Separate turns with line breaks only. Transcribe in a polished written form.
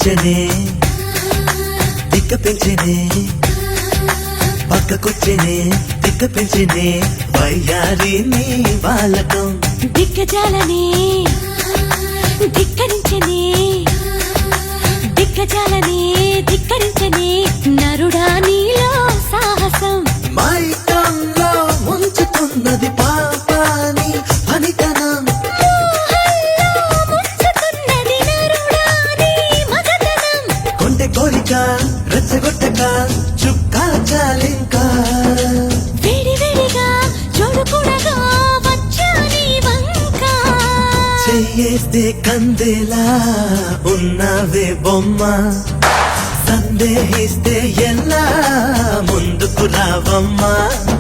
పెంచనే దిక్క పెంచనే పక్కకొచ్చనే దిక్క పెంచనే వయ్యారి నీ బాలకం
దిక్కజాలనే ధిక్కరించనే దిక్కజాలనే ధిక్కరించనే నరుడా నీలో సాహసం
మైకంలో ముంచుతున్నది పాపాని పనితనం కొంటె కోరిక రెచ్చగొట్టక చుక్కా చాలింకా
వేడి వేడిగా చూడకూడగా వచ్చా నీ వంక
చెయ్యేస్తే కందేలా ఉన్నావే బొమ్మ సందేహిస్తే ఎలా ముందుకు రావమ్మా